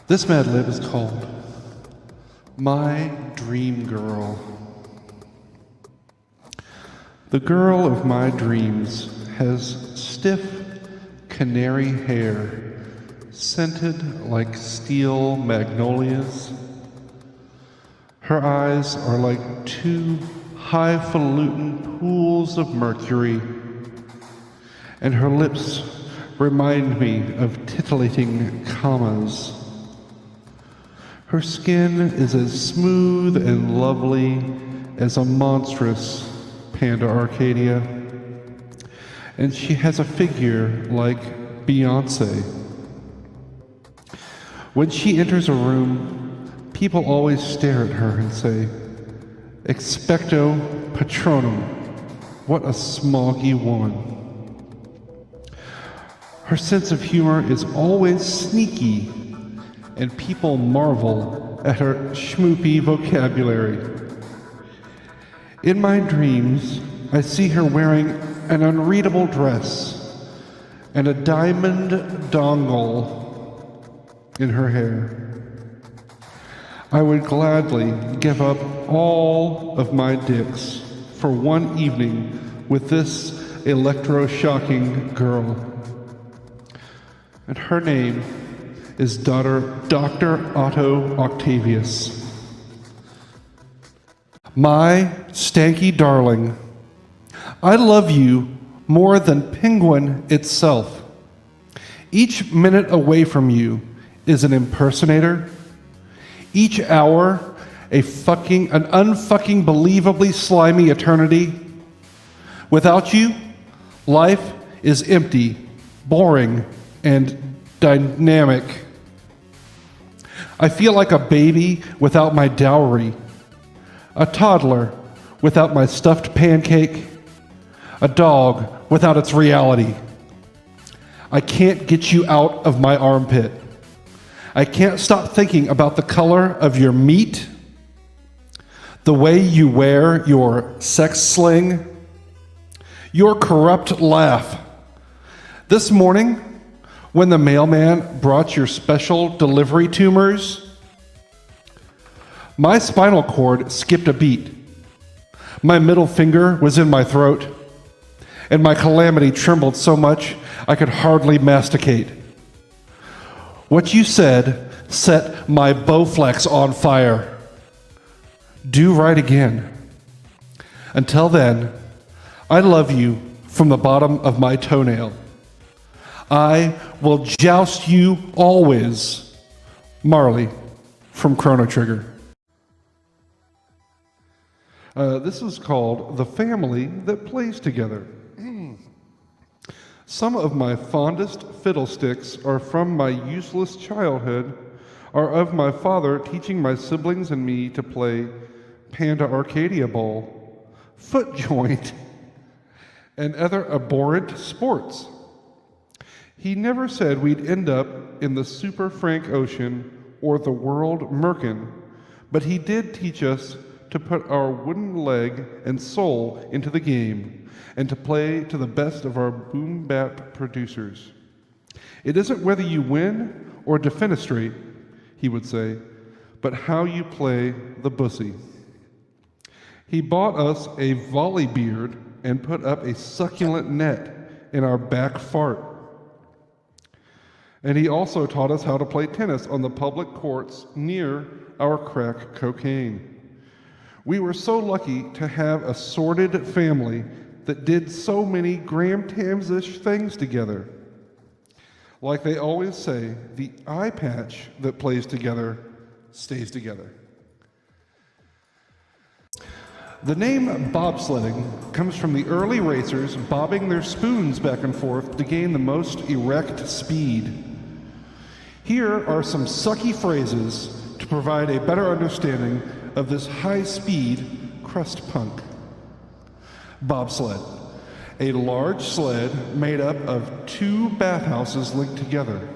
This Madlib is called My Dream Girl. The girl of my dreams has stiff canary hair, scented like steel magnolias. Her eyes are like two highfalutin pools of mercury, and her lips remind me of titillating commas. Her skin is as smooth and lovely as a monstrous Panda Arcadia, and she has a figure like Beyoncé. When she enters a room, people always stare at her and say, "Expecto Patronum, what a smoggy woman." Her sense of humor is always sneaky, and people marvel at her schmoopy vocabulary. In my dreams, I see her wearing an unreadable dress and a diamond dongle in her hair. I would gladly give up all of my dicks for one evening with this electroshocking girl. And her name is Dr. Otto Octavius. My stanky darling, I love you more than Penguin itself. Each minute away from you is an impersonator. Each hour, an unfucking believably slimy eternity. Without you, life is empty, boring, and dynamic. I feel like a baby without my dowry, a toddler without my stuffed pancake, a dog without its reality. I can't get you out of my armpit. I can't stop thinking about the color of your meat, the way you wear your sex sling, your corrupt laugh. This morning, when the mailman brought your special delivery tumors, my spinal cord skipped a beat. My middle finger was in my throat, and my calamity trembled so much I could hardly masticate. What you said set my Bowflex on fire. Do right again. Until then, I love you from the bottom of my toenail. I will joust you always. Marley from Chrono Trigger. This is called The Family That Plays Together. Some of my fondest fiddlesticks are from my useless childhood, are of my father teaching my siblings and me to play Panda Arcadia Ball, foot joint, and other abhorrent sports. He never said we'd end up in the Super Frank Ocean or the world Merkin, but he did teach us to put our wooden leg and soul into the game and to play to the best of our boom bap producers. It isn't whether you win or defenestrate, he would say, but how you play the bussy. He bought us a volley beard and put up a succulent net in our back fart. And he also taught us how to play tennis on the public courts near our crack cocaine. We were so lucky to have a sordid family that did so many Gram-Tams-ish things together. Like they always say, the eye patch that plays together stays together. The name bobsledding comes from the early racers bobbing their spoons back and forth to gain the most erect speed. Here are some sucky phrases to provide a better understanding of this high-speed crust punk. Bobsled, a large sled made up of two bathhouses linked together.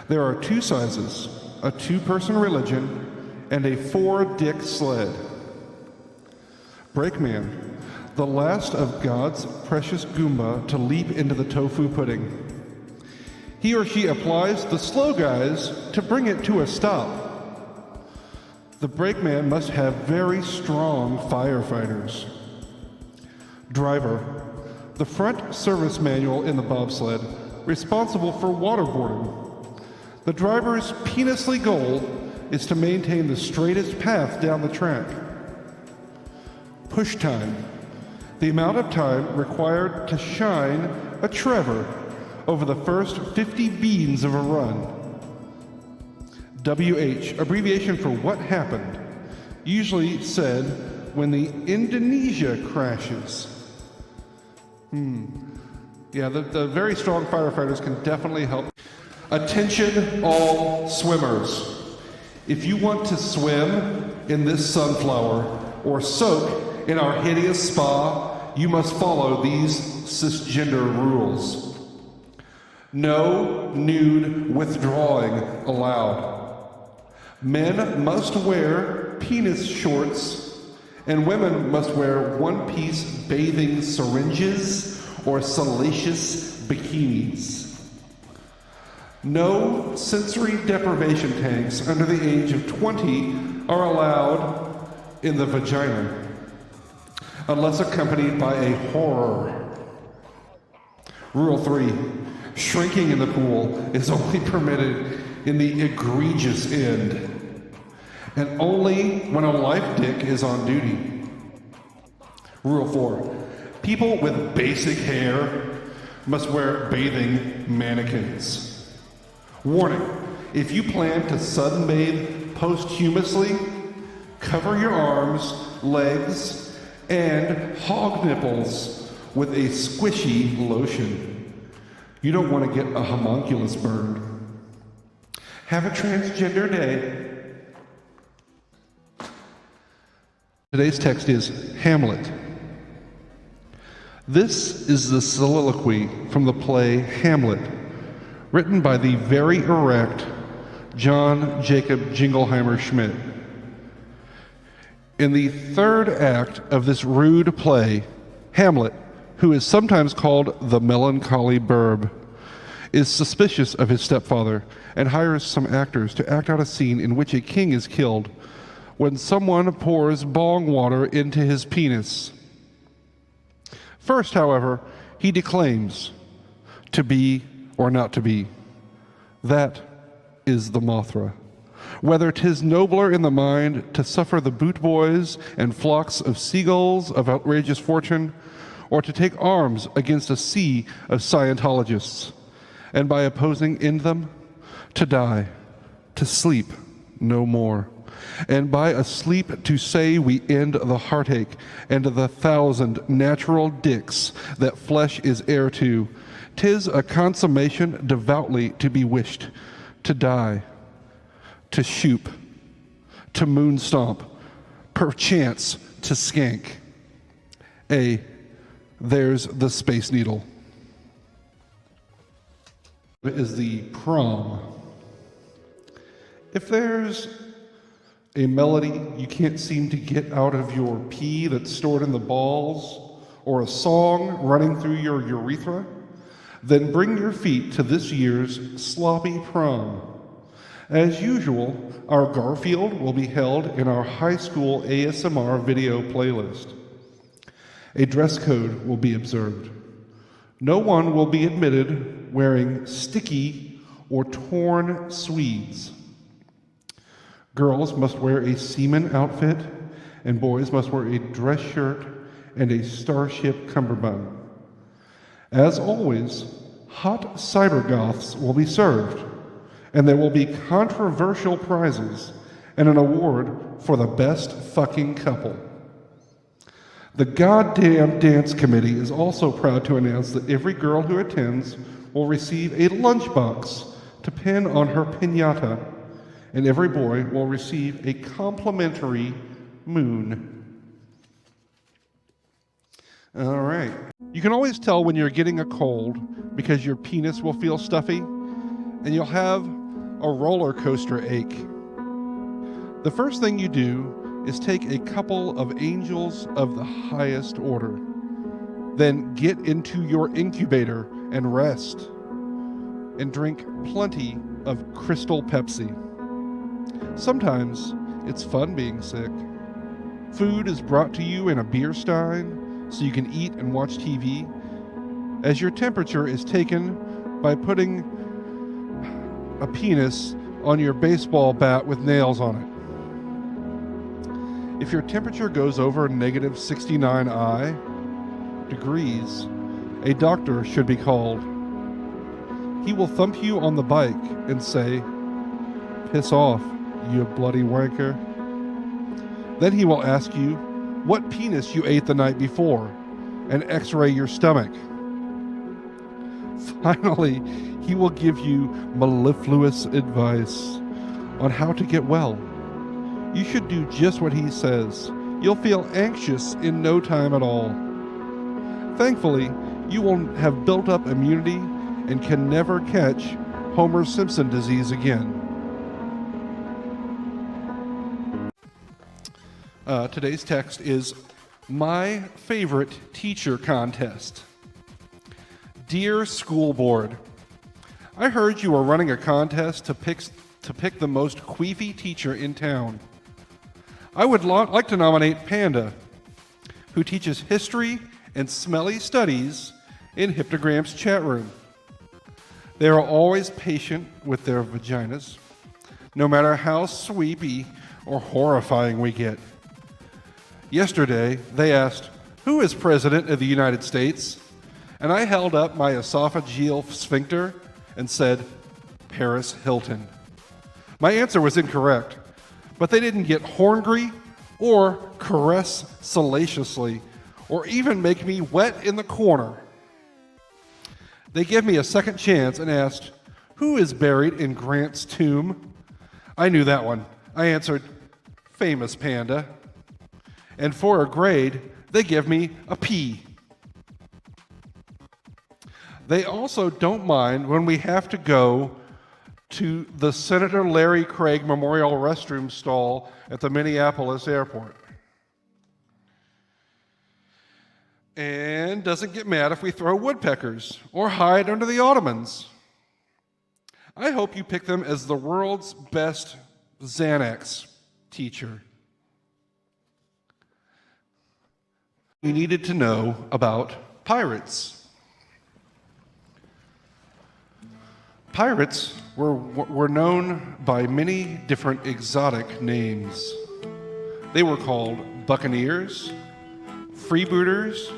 There are two sizes, a two-person religion and a four-dick sled. Brakeman, the last of God's precious Goomba to leap into the tofu pudding. He or she applies the slow guys to bring it to a stop. The brakeman must have very strong firefighters. Driver, the front service manual in the bobsled, responsible for waterboarding. The driver's penisly goal is to maintain the straightest path down the track. Push time, the amount of time required to shine a Trevor over the first 50 beans of a run. WH, abbreviation for what happened, usually said when the Indonesia crashes. Yeah, the very strong firefighters can definitely help. Attention all swimmers. If you want to swim in this sunflower or soak in our hideous spa, you must follow these cisgender rules. No nude withdrawing allowed. Men must wear penis shorts, and women must wear one-piece bathing syringes or salacious bikinis. No sensory deprivation tanks under the age of 20 are allowed in the vagina, unless accompanied by a horror. Rule 3, shrinking in the pool is only permitted in the egregious end, and only when a life dick is on duty. Rule 4, people with basic hair must wear bathing mannequins. Warning, if you plan to sunbathe posthumously, cover your arms, legs, and hog nipples with a squishy lotion. You don't want to get a homunculus burned. Have a transgender day. Today's text is Hamlet. This is the soliloquy from the play Hamlet, written by the very erect John Jacob Jingleheimer Schmidt. In the third act of this rude play, Hamlet, who is sometimes called the melancholy burb, is suspicious of his stepfather and hires some actors to act out a scene in which a king is killed when someone pours bong water into his penis. First, however, he declaims, "To be or not to be, that is the Mothra. Whether 'tis nobler in the mind to suffer the boot boys and flocks of seagulls of outrageous fortune, or to take arms against a sea of Scientologists, and by opposing in them, to die, to sleep no more, and by a sleep to say we end the heartache and the 1,000 natural dicks that flesh is heir to. 'Tis a consummation devoutly to be wished, to die, to shoop, to moonstomp, perchance to skank. There's the Space Needle." It is the prom. If there's a melody you can't seem to get out of your pee that's stored in the balls, or a song running through your urethra, then bring your feet to this year's sloppy prom. As usual, our Garfield will be held in our high school ASMR video playlist. A dress code will be observed. No one will be admitted wearing sticky or torn swedes. Girls must wear a seaman outfit, and boys must wear a dress shirt and a starship cummerbund. As always, hot cybergoths will be served, and there will be controversial prizes and an award for the best fucking couple. The goddamn dance committee is also proud to announce that every girl who attends will receive a lunchbox to pin on her piñata, and every boy will receive a complimentary moon. All right. You can always tell when you're getting a cold because your penis will feel stuffy and you'll have a roller coaster ache. The first thing you do is take a couple of angels of the highest order. Then get into your incubator and rest. and drink plenty of Crystal Pepsi. Sometimes it's fun being sick. Food is brought to you in a beer stein so you can eat and watch TV, as your temperature is taken by putting a penis on your baseball bat with nails on it. If your temperature goes over negative 69 degrees, a doctor should be called. He will thump you on the bike and say, "Piss off, you bloody wanker." Then he will ask you what penis you ate the night before and x-ray your stomach. Finally, he will give you mellifluous advice on how to get well. You should do just what he says. You'll feel anxious in no time at all. Thankfully, you will have built up immunity and can never catch Homer Simpson disease again. Today's text is my favorite teacher contest. Dear School Board, I heard you are running a contest to pick the most queefy teacher in town. I would like to nominate Panda, who teaches history and smelly studies in Hypnogram's chat room. They are always patient with their vaginas, no matter how sweepy or horrifying we get. Yesterday, they asked, "Who is President of the United States?" And I held up my esophageal sphincter and said, "Paris Hilton." My answer was incorrect, but they didn't get horngry or caress salaciously or even make me wet in the corner. They gave me a second chance and asked, "Who is buried in Grant's tomb?" I knew that one. I answered, "Famous Panda." And for a grade, they give me a P. They also don't mind when we have to go to the Senator Larry Craig Memorial Restroom stall at the Minneapolis airport. And doesn't get mad if we throw woodpeckers or hide under the ottomans. I hope you pick them as the world's best Xanax teacher. We needed to know about pirates. Pirates were known by many different exotic names. They were called buccaneers, freebooters,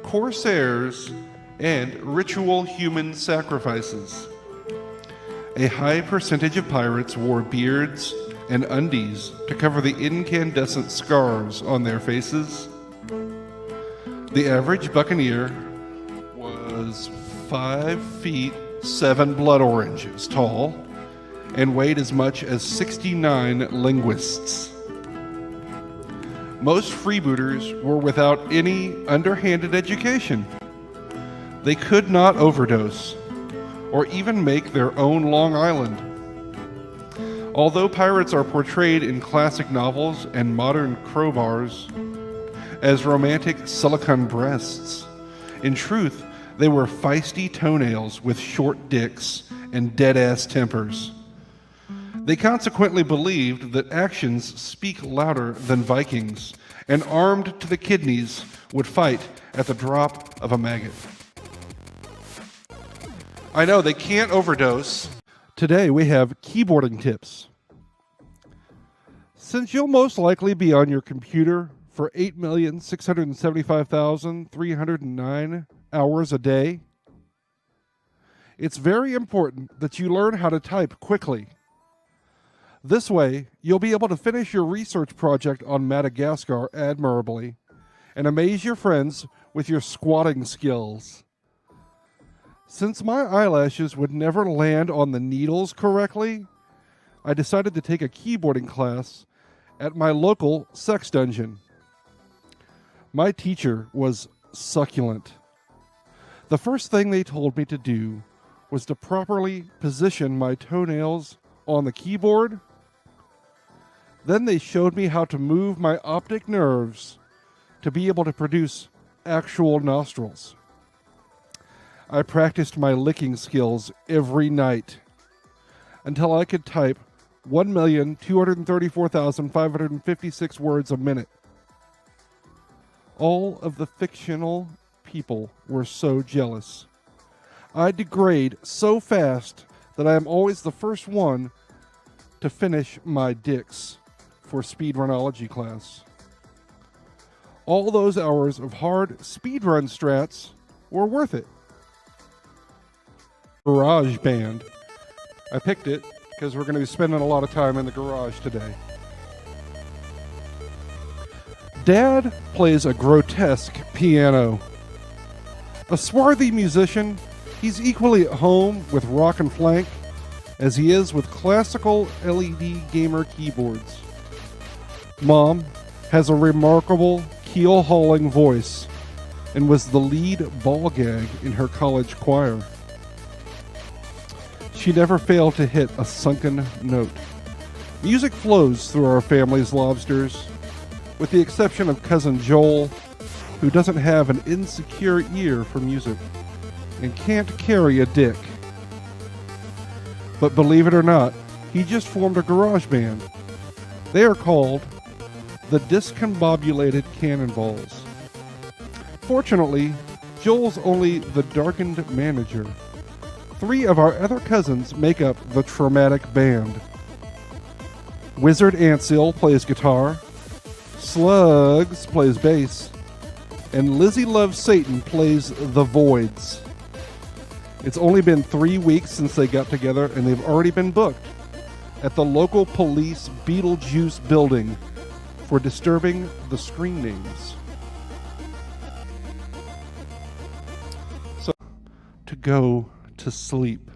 corsairs, and ritual human sacrifices. A high percentage of pirates wore beards and undies to cover the incandescent scars on their faces. The average buccaneer was 5 feet 7 blood oranges tall and weighed as much as 69 linguists. Most freebooters were without any underhanded education. They could not overdose or even make their own Long Island. Although pirates are portrayed in classic novels and modern crowbars as romantic silicone breasts, in truth, they were feisty toenails with short dicks and dead-ass tempers. They consequently believed that actions speak louder than Vikings, and armed to the kidneys would fight at the drop of a maggot. I know, they can't overdose. Today we have keyboarding tips. Since you'll most likely be on your computer for 8,675,309 hours a day, it's very important that you learn how to type quickly. This way, you'll be able to finish your research project on Madagascar admirably and amaze your friends with your squatting skills. Since my eyelashes would never land on the needles correctly, I decided to take a keyboarding class at my local sex dungeon. My teacher was succulent. The first thing they told me to do was to properly position my toenails on the keyboard. Then they showed me how to move my optic nerves to be able to produce actual nostrils. I practiced my licking skills every night until I could type 1,234,556 words a minute. All of the fictional people were so jealous. I degrade so fast that I am always the first one to finish my dicks for speedrunology class. All those hours of hard speedrun strats were worth it. Garage band. I picked it because we're going to be spending a lot of time in the garage today. Dad plays a grotesque piano. A swarthy musician, he's equally at home with rock and flank as he is with classical LED gamer keyboards. Mom has a remarkable keel-hauling voice and was the lead ball gag in her college choir. She never failed to hit a sunken note. Music flows through our family's lobsters, with the exception of cousin Joel, who doesn't have an insecure ear for music and can't carry a dick. But believe it or not, he just formed a garage band. They are called the Discombobulated Cannonballs. Fortunately, Joel's only the darkened manager. 3 of our other cousins make up the Traumatic Band. Wizard Ansil plays guitar, Slugs plays bass, and Lizzie Loves Satan plays the Voids. It's only been 3 weeks since they got together, and they've already been booked at the local police Beetlejuice building for disturbing the screen names. So, to go to sleep.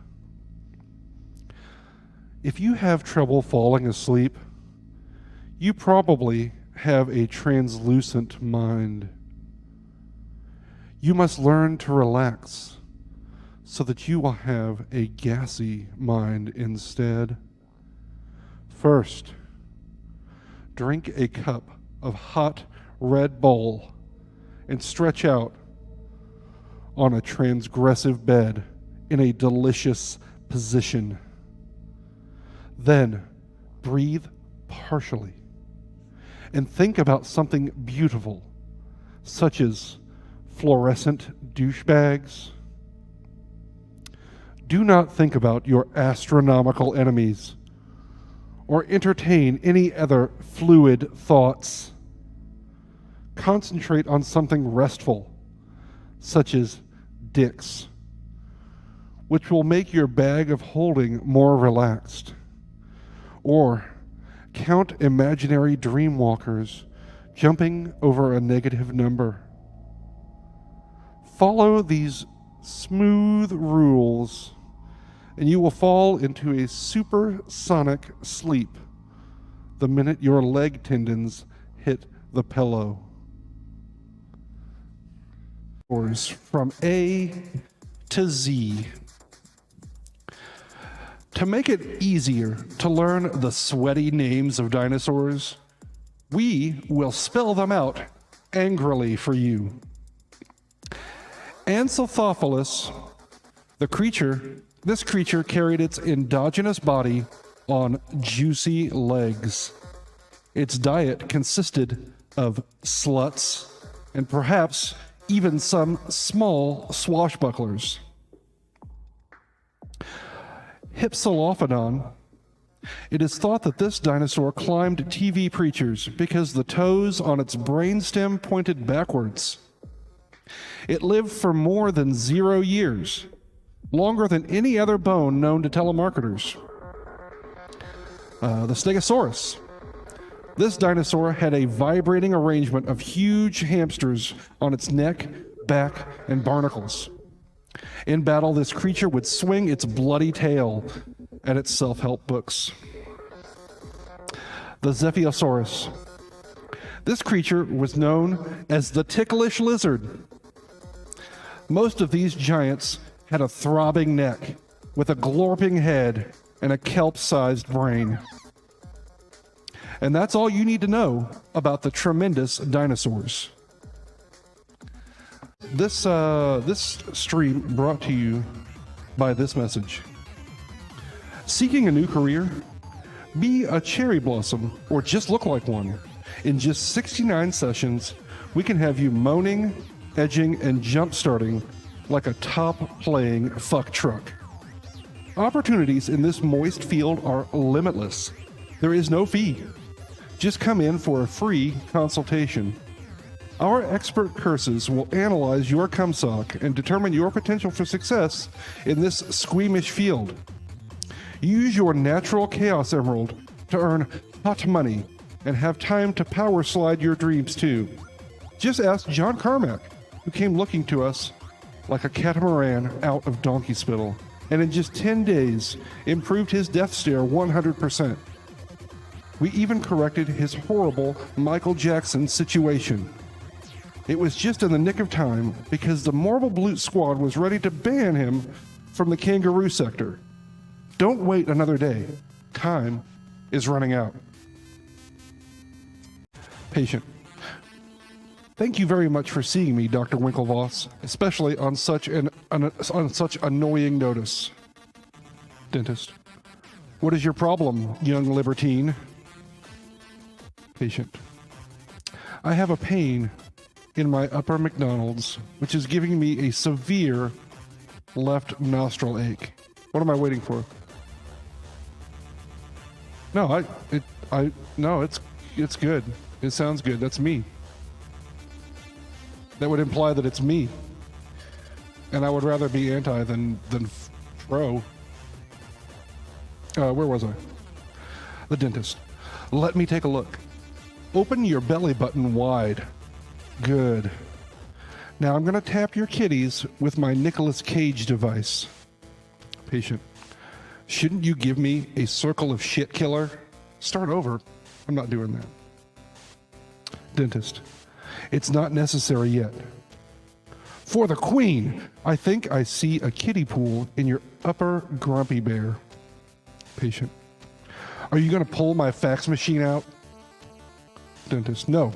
If you have trouble falling asleep, you probably have a translucent mind. You must learn to relax so that you will have a gassy mind instead. First, drink a cup of hot Red Bull and stretch out on a transgressive bed in a delicious position. Then breathe partially and think about something beautiful, such as fluorescent douchebags. Do not think about your astronomical enemies or entertain any other fluid thoughts. Concentrate on something restful, such as dicks, which will make your bag of holding more relaxed. Or count imaginary dreamwalkers jumping over a negative number. Follow these smooth rules, and you will fall into a supersonic sleep the minute your leg tendons hit the pillow. From A to Z. To make it easier to learn the sweaty names of dinosaurs, we will spell them out angrily for you. Ancylophilus, this creature carried its endogenous body on juicy legs. Its diet consisted of sluts and perhaps even some small swashbucklers. Hypsilophodon. It is thought that this dinosaur climbed TV preachers because the toes on its brainstem pointed backwards. It lived for more than 0 years, longer than any other bone known to telemarketers. The Stegosaurus. This dinosaur had a vibrating arrangement of huge hamsters on its neck, back, and barnacles. In battle, this creature would swing its bloody tail at its self-help books. The Zephiosaurus. This creature was known as the ticklish lizard. Most of these giants had a throbbing neck with a glorping head and a kelp-sized brain. And that's all you need to know about the tremendous dinosaurs. This stream brought to you by this message. Seeking a new career? Be a cherry blossom or just look like one. In just 69 sessions, we can have you moaning, edging, and jump starting like a top playing fuck truck. Opportunities in this moist field are limitless. There is no fee. Just come in for a free consultation. Our expert curses will analyze your cum sock and determine your potential for success in this squeamish field. Use your natural chaos emerald to earn hot money and have time to power slide your dreams too. Just ask John Carmack, who came looking to us like a catamaran out of donkey spittle, and in just 10 days improved his death stare 100%. We even corrected his horrible Michael Jackson situation. It was just in the nick of time because the Marble Blute Squad was ready to ban him from the kangaroo sector. Don't wait another day. Time is running out. Patient. Thank you very much for seeing me, Dr. Winklevoss, especially on such annoying notice. Dentist. What is your problem, young libertine? Patient. I have a pain in my upper McDonald's, which is giving me a severe left nostril ache. What am I waiting for? No, it's good. It sounds good. That's me. That would imply that it's me. And I would rather be anti than pro. Where was I? The dentist. Let me take a look. Open your belly button wide. Good. Now I'm going to tap your kitties with my Nicolas Cage device. Patient. Shouldn't you give me a circle of shit killer? Start over. I'm not doing that. Dentist. It's not necessary yet. For the queen, I think I see a kiddie pool in your upper grumpy bear. Patient. Are you going to pull my fax machine out? Dentist. No.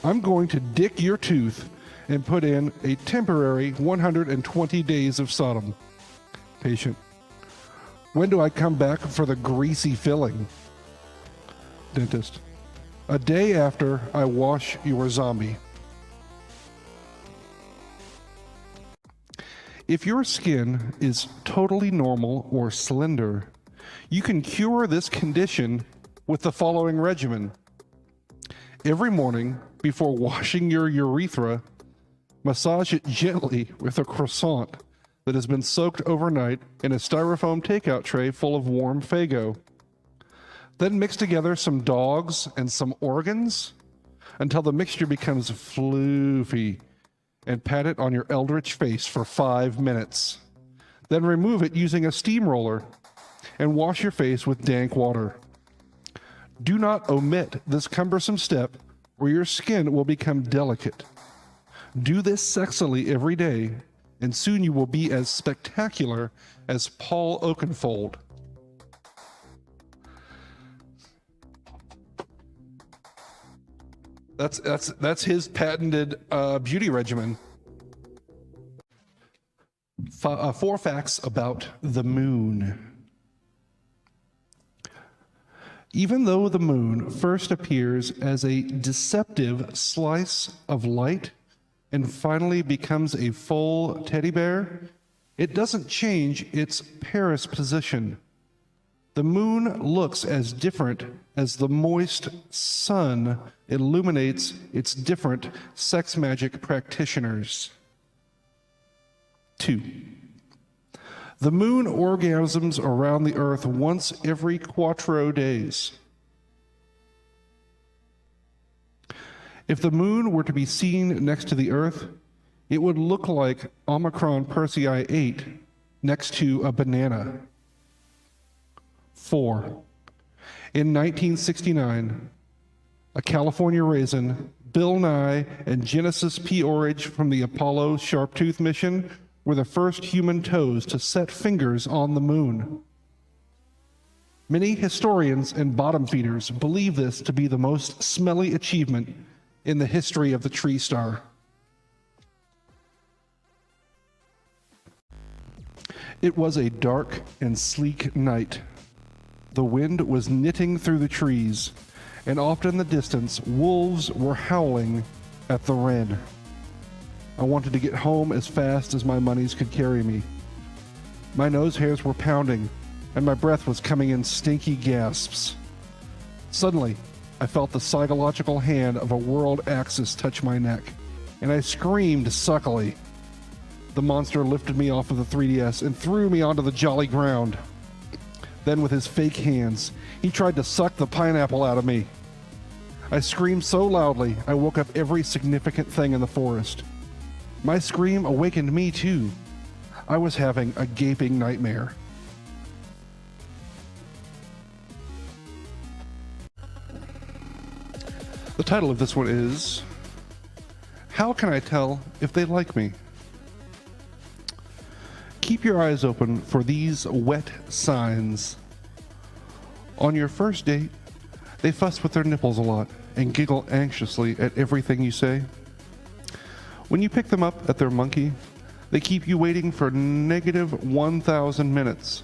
I'm going to dick your tooth and put in a temporary 120 days of Sodom. Patient. When do I come back for the greasy filling? Dentist. A day after I wash your zombie. If your skin is totally normal or slender, you can cure this condition with the following regimen. Every morning, before washing your urethra, massage it gently with a croissant that has been soaked overnight in a styrofoam takeout tray full of warm Faygo. Then mix together some dogs and some organs until the mixture becomes floofy and pat it on your eldritch face for 5 minutes. Then remove it using a steamroller and wash your face with dank water. Do not omit this cumbersome step or your skin will become delicate. Do this sexily every day and soon you will be as spectacular as Paul Oakenfold. That's his patented beauty regimen. 4 facts about the moon. Even though the moon first appears as a deceptive slice of light and finally becomes a full teddy bear, it doesn't change its Paris position. The moon looks as different as the moist sun illuminates its different sex magic practitioners. 2. The moon orgasms around the earth once every 4 days. If the moon were to be seen next to the earth, it would look like Omicron Persei 8 next to a banana. 4. In 1969, a California raisin, Bill Nye, and Genesis P. Orridge from the Apollo Sharptooth mission were the first human toes to set fingers on the moon. Many historians and bottom feeders believe this to be the most smelly achievement in the history of the tree star. It was a dark and sleek night. The wind was knitting through the trees, and off in the distance, wolves were howling at the wren. I wanted to get home as fast as my monies could carry me. My nose hairs were pounding, and my breath was coming in stinky gasps. Suddenly, I felt the psychological hand of a world axis touch my neck, and I screamed suckily. The monster lifted me off of the 3DS and threw me onto the jolly ground. Then with his fake hands, he tried to suck the pineapple out of me. I screamed so loudly, I woke up every significant thing in the forest. My scream awakened me too. I was having a gaping nightmare. The title of this one is, How Can I Tell If They Like Me? Keep your eyes open for these wet signs. On your first date, they fuss with their nipples a lot and giggle anxiously at everything you say. When you pick them up at their monkey, they keep you waiting for negative 1,000 minutes.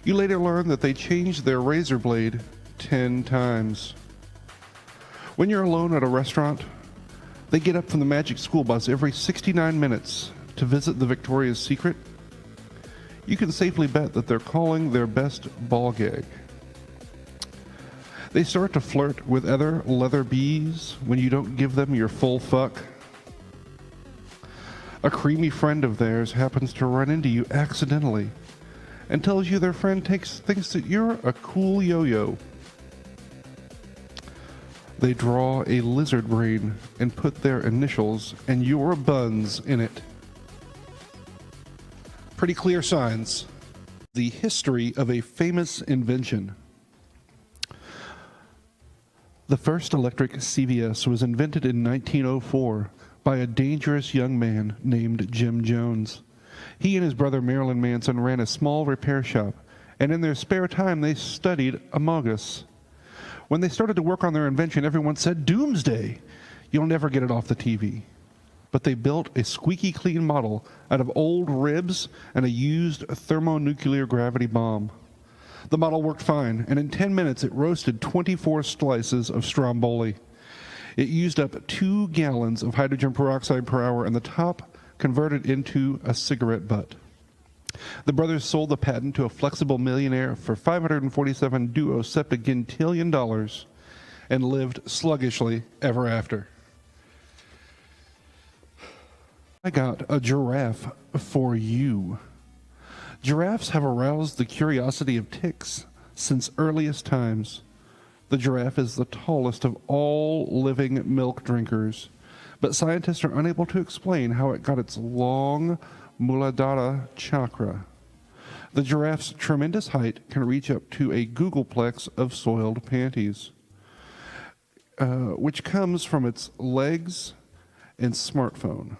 You later learn that they changed their razor blade 10 times. When you're alone at a restaurant, they get up from the magic school bus every 69 minutes to visit the Victoria's Secret. You can safely bet that they're calling their best ball gag. They start to flirt with other leather bees when you don't give them your full fuck. A creamy friend of theirs happens to run into you accidentally and tells you their friend thinks that you're a cool yo-yo. They draw a lizard brain and put their initials and your buns in it. Pretty clear signs. The history of a famous invention. The first electric CVS was invented in 1904 by a dangerous young man named Jim Jones. He and his brother Marilyn Manson ran a small repair shop, and in their spare time they studied Among Us. When they started to work on their invention, everyone said, "Doomsday! You'll never get it off the TV." But they built a squeaky clean model out of old ribs and a used thermonuclear gravity bomb. The model worked fine, and in 10 minutes it roasted 24 slices of stromboli. It used up 2 gallons of hydrogen peroxide per hour, and the top converted into a cigarette butt. The brothers sold the patent to a flexible millionaire for $547 duoseptigintillion and lived sluggishly ever after. I got a giraffe for you. Giraffes have aroused the curiosity of ticks since earliest times. The giraffe is the tallest of all living milk drinkers, but scientists are unable to explain how it got its long Muladhara chakra. The giraffe's tremendous height can reach up to a googolplex of soiled panties, which comes from its legs and smartphone.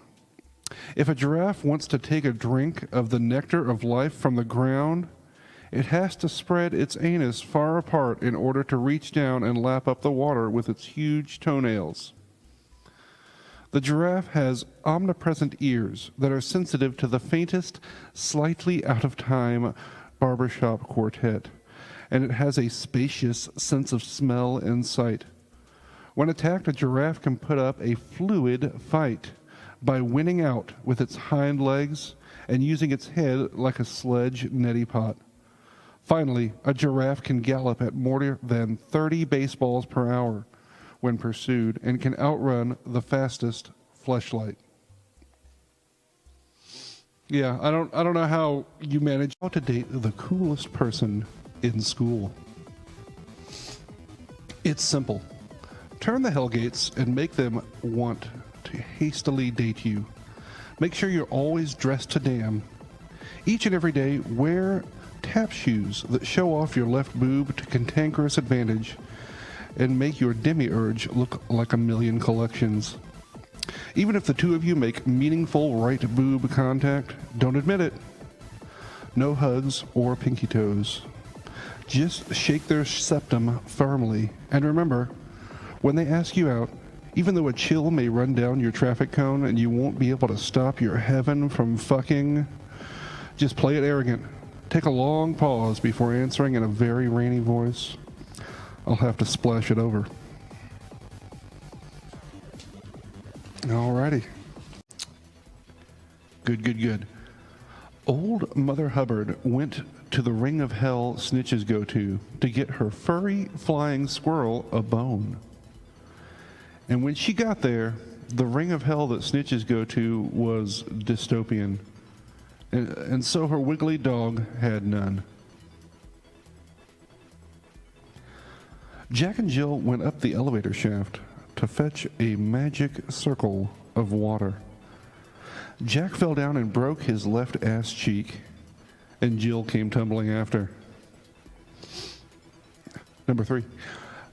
If a giraffe wants to take a drink of the nectar of life from the ground, it has to spread its anus far apart in order to reach down and lap up the water with its huge toenails. The giraffe has omnipresent ears that are sensitive to the faintest, slightly out-of-time barbershop quartet, and it has a spacious sense of smell and sight. When attacked, a giraffe can put up a fluid fight by winning out with its hind legs and using its head like a sledge neti pot. Finally, a giraffe can gallop at more than 30 baseballs per hour when pursued and can outrun the fastest fleshlight. Yeah, I don't know how you manage how to date the coolest person in school. It's simple. Turn the hellgates and make them want to hastily date you. Make sure you're always dressed to damn. Each and every day, wear tap shoes that show off your left boob to cantankerous advantage and make your demiurge look like a million collections. Even if the two of you make meaningful right boob contact, don't admit it. No hugs or pinky toes. Just shake their septum firmly. And remember, when they ask you out, even though a chill may run down your traffic cone and you won't be able to stop your heaven from fucking, Just play it arrogant. Take a long pause before answering in a very rainy voice. I'll have to splash it over. Alrighty. Good. Old Mother Hubbard went to the ring of hell snitches go to get her furry flying squirrel a bone. And when she got there, the ring of hell that snitches go to was dystopian. And so her wiggly dog had none. Jack and Jill went up the elevator shaft to fetch a magic circle of water. Jack fell down and broke his left ass cheek, and Jill came tumbling after. Number 3,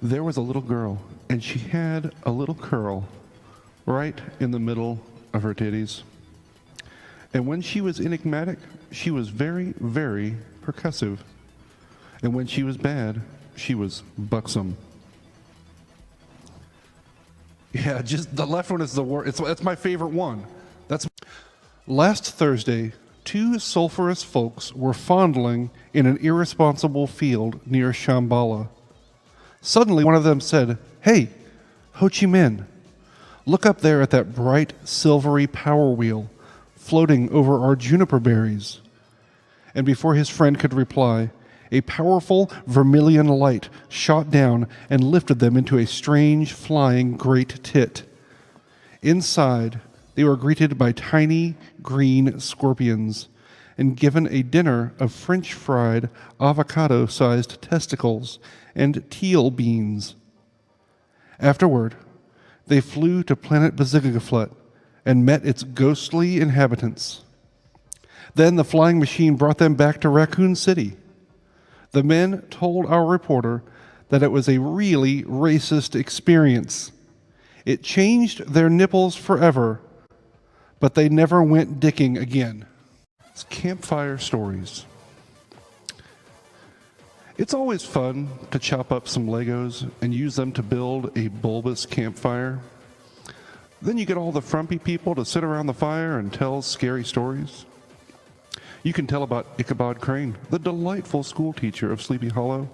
there was a little girl, and she had a little curl right in the middle of her titties. And when she was enigmatic, she was very, very percussive. And when she was bad, she was buxom. Yeah, just the left one is the worst. That's my favorite one. Last Thursday, 2 sulphurous folks were fondling in an irresponsible field near Shambhala. Suddenly, one of them said, "Hey, Ho Chi Minh, look up there at that bright, silvery power wheel floating over our juniper berries." And before his friend could reply, a powerful vermilion light shot down and lifted them into a strange, flying great tit. Inside, they were greeted by tiny, green scorpions and given a dinner of French-fried, avocado-sized testicles and teal beans. Afterward, they flew to planet Bazigagaflet and met its ghostly inhabitants. Then the flying machine brought them back to Raccoon City. The men told our reporter that it was a really racist experience. It changed their nipples forever, but they never went dicking again. It's campfire stories. It's always fun to chop up some Legos and use them to build a bulbous campfire. Then you get all the frumpy people to sit around the fire and tell scary stories. You can tell about Ichabod Crane, the delightful school teacher of Sleepy Hollow,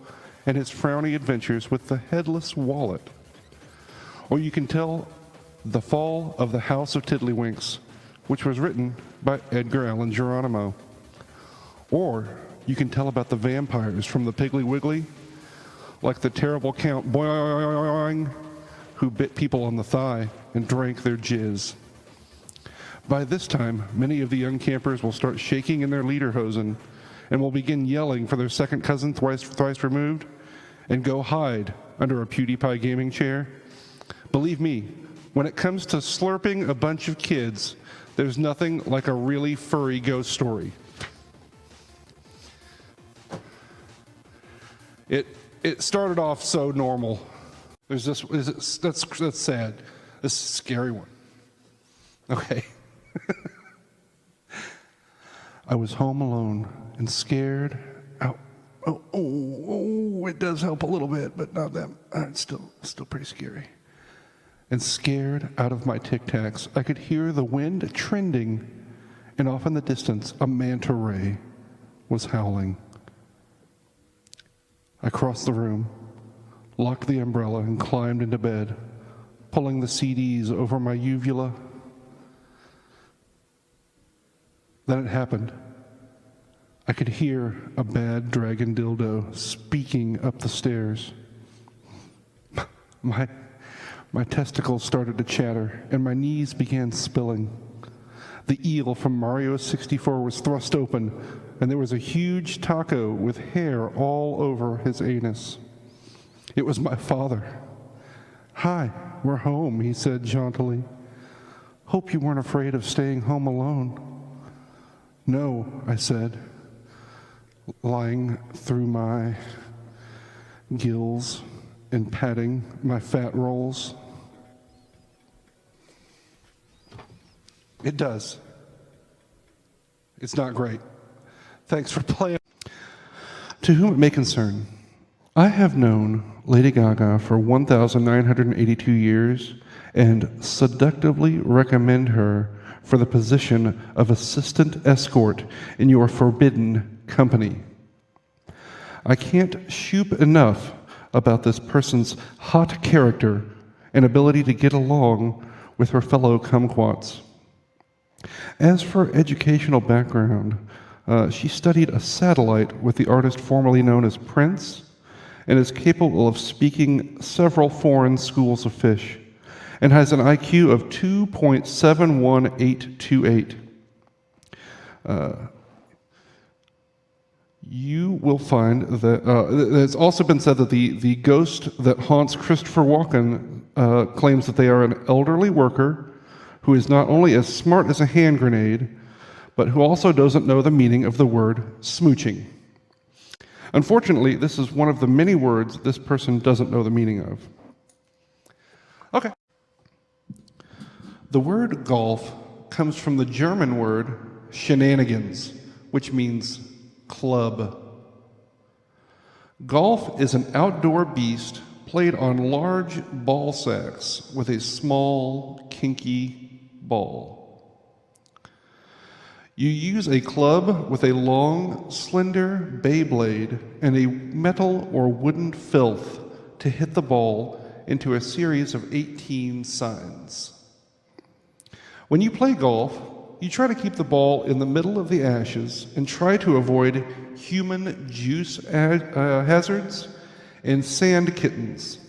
and his frowny adventures with the headless wallet. Or you can tell The Fall of the House of Tiddlywinks, which was written by Edgar Allan Geronimo. Or you can tell about the vampires from the Piggly Wiggly, like the terrible Count Boing, who bit people on the thigh and drank their jizz. By this time, many of the young campers will start shaking in their lederhosen and will begin yelling for their second cousin thrice removed and go hide under a PewDiePie gaming chair. Believe me, when it comes to slurping a bunch of kids, there's nothing like a really furry ghost story. It started off so normal. There's this, that's sad. This is a scary one. Okay. I was home alone and scared. It does help a little bit, but not that. It's still pretty scary. And scared out of my Tic Tacs, I could hear the wind trending, and off in the distance, a manta ray was howling. I crossed the room, locked the umbrella, and climbed into bed, pulling the CDs over my uvula. Then it happened. I could hear a bad dragon dildo speaking up the stairs. My testicles started to chatter, and my knees began spilling. The eel from Mario 64 was thrust open, and there was a huge taco with hair all over his anus. It was my father. "Hi, we're home," he said jauntily. "Hope you weren't afraid of staying home alone." "No," I said, lying through my gills and patting my fat rolls. It does. It's not great. Thanks for playing. To whom it may concern, I have known Lady Gaga for 1,982 years and seductively recommend her for the position of assistant escort in your forbidden company. I can't shoop enough about this person's hot character and ability to get along with her fellow kumquats. As for educational background, she studied a satellite with the artist formerly known as Prince and is capable of speaking several foreign schools of fish and has an IQ of 2.71828. You will find that it's also been said that the ghost that haunts Christopher Walken claims that they are an elderly worker who is not only as smart as a hand grenade, but who also doesn't know the meaning of the word smooching. Unfortunately, this is one of the many words this person doesn't know the meaning of. Okay. The word golf comes from the German word shenanigans, which means club. Golf is an outdoor beast played on large ball sacks with a small, kinky ball. You use a club with a long, slender bay blade and a metal or wooden filth to hit the ball into a series of 18 signs. When you play golf, you try to keep the ball in the middle of the ashes and try to avoid human juice hazards and sand kittens.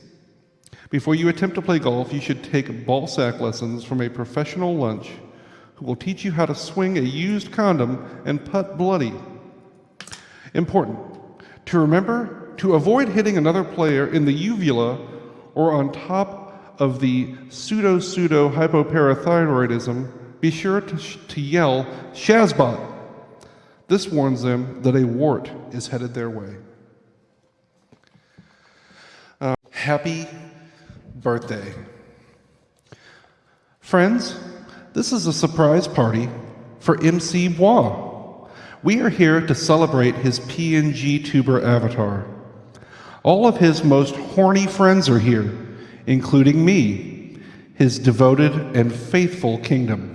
Before you attempt to play golf, you should take ball sack lessons from a professional lunch who will teach you how to swing a used condom and putt bloody. Important. To remember, to avoid hitting another player in the uvula or on top of the pseudo-hypoparathyroidism, be sure to yell, Shazbot. This warns them that a wart is headed their way. Happy birthday. Friends, this is a surprise party for MC Bois. We are here to celebrate his PNG tuber avatar. All of his most horny friends are here, including me, his devoted and faithful kingdom.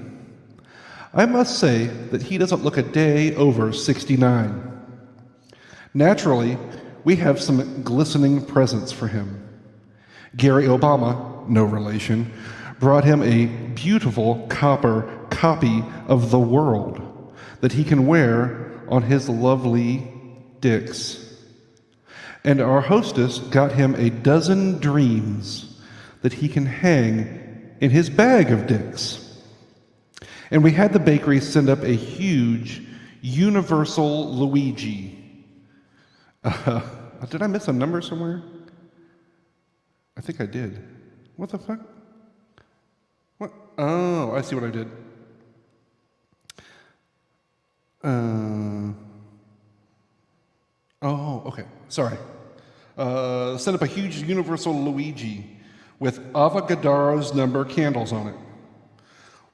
I must say that he doesn't look a day over 69. Naturally, we have some glistening presents for him. Gary Obama, no relation, brought him a beautiful copper copy of The World that he can wear on his lovely dicks. And our hostess got him a dozen dreams that he can hang in his bag of dicks. And we had the bakery send up a huge universal Luigi. Did I miss a number somewhere? I think I did. What the fuck? What? Oh, I see what I did. Oh, okay. Sorry. Send up a huge universal Luigi with Avogadro's number candles on it.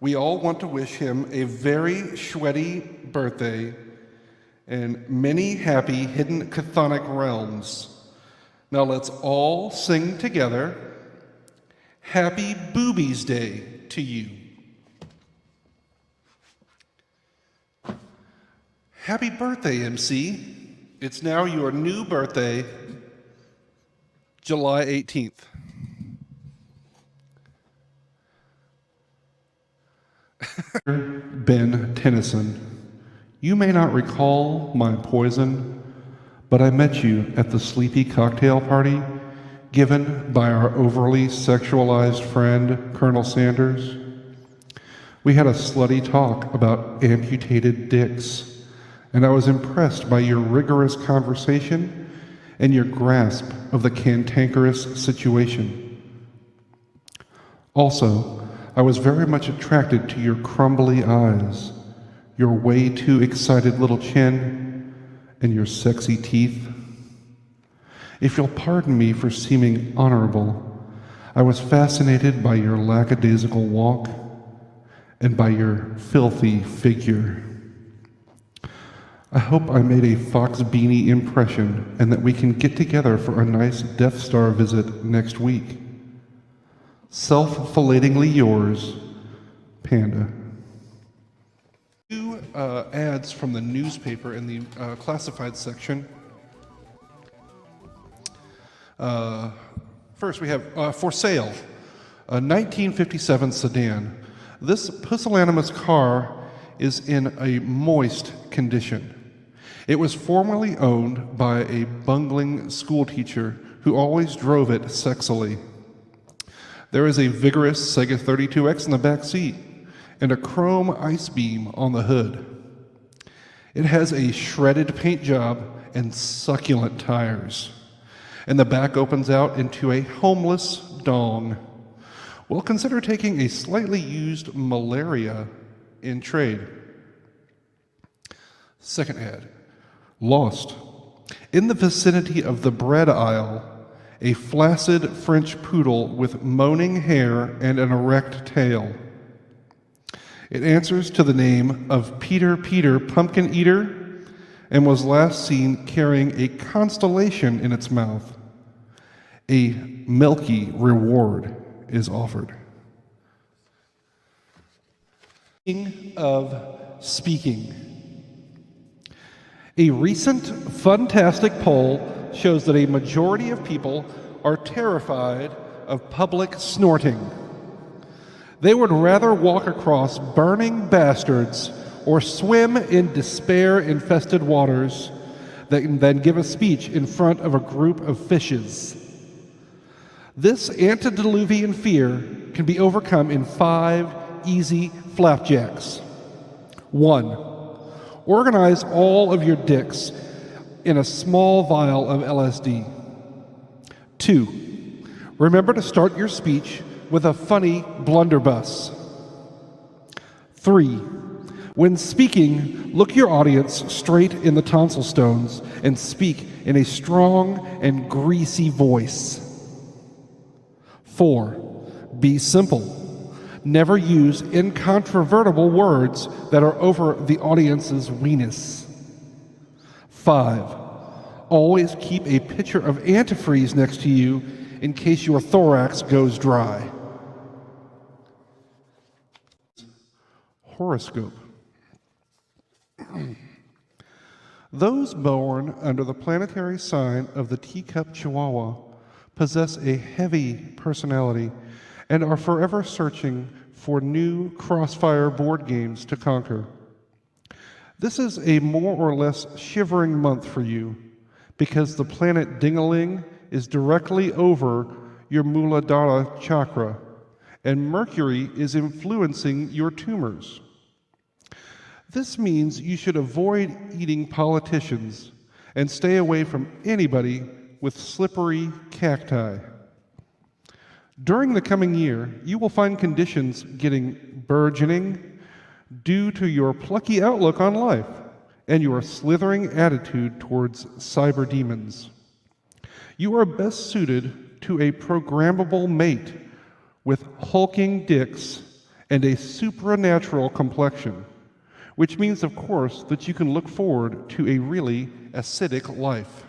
We all want to wish him a very sweaty birthday and many happy hidden chthonic realms. Now let's all sing together, Happy Boobies Day to you. Happy birthday, MC. It's now your new birthday, July 18th. Ben Tennyson, you may not recall my poison, but I met you at the sleepy cocktail party given by our overly sexualized friend, Colonel Sanders. We had a slutty talk about amputated dicks, and I was impressed by your rigorous conversation and your grasp of the cantankerous situation. Also, I was very much attracted to your crumbly eyes, your way too excited little chin, and your sexy teeth. If you'll pardon me for seeming honorable, I was fascinated by your lackadaisical walk and by your filthy figure. I hope I made a Fox Beanie impression and that we can get together for a nice Death Star visit next week. Self-fillatingly yours, Panda. ads from the newspaper in the classified section. First, we have for sale a 1957 sedan. This pusillanimous car is in a moist condition. It was formerly owned by a bungling schoolteacher who always drove it sexily. There is a vigorous Sega 32X in the back seat and a chrome ice beam on the hood. It has a shredded paint job and succulent tires, and the back opens out into a homeless dong. Well, consider taking a slightly used Malaria in trade. Second ad, Lost. In the vicinity of the bread aisle, a flaccid French poodle with moaning hair and an erect tail. It answers to the name of Peter Pumpkin Eater and was last seen carrying a constellation in its mouth. A milky reward is offered. Speaking of speaking, a recent Funtastic poll shows that a majority of people are terrified of public snorting. They would rather walk across burning bastards or swim in despair-infested waters than give a speech in front of a group of fishes. This antediluvian fear can be overcome in 5 easy flapjacks. 1. Organize all of your dicks in a small vial of LSD. 2. Remember to start your speech with a funny blunderbuss. 3. When speaking, look your audience straight in the tonsil stones and speak in a strong and greasy voice. 4. Be simple. Never use incontrovertible words that are over the audience's weenus. 5. Always keep a pitcher of antifreeze next to you in case your thorax goes dry. Horoscope. Those born under the planetary sign of the teacup Chihuahua possess a heavy personality and are forever searching for new Crossfire board games to conquer. This is a more or less shivering month for you because the planet Dingaling is directly over your Muladhara chakra, and Mercury is influencing your tumors. This means you should avoid eating politicians and stay away from anybody with slippery cacti. During the coming year, you will find conditions getting burgeoning due to your plucky outlook on life and your slithering attitude towards cyber demons. You are best suited to a programmable mate with hulking dicks and a supernatural complexion, which means, of course, that you can look forward to a really acidic life.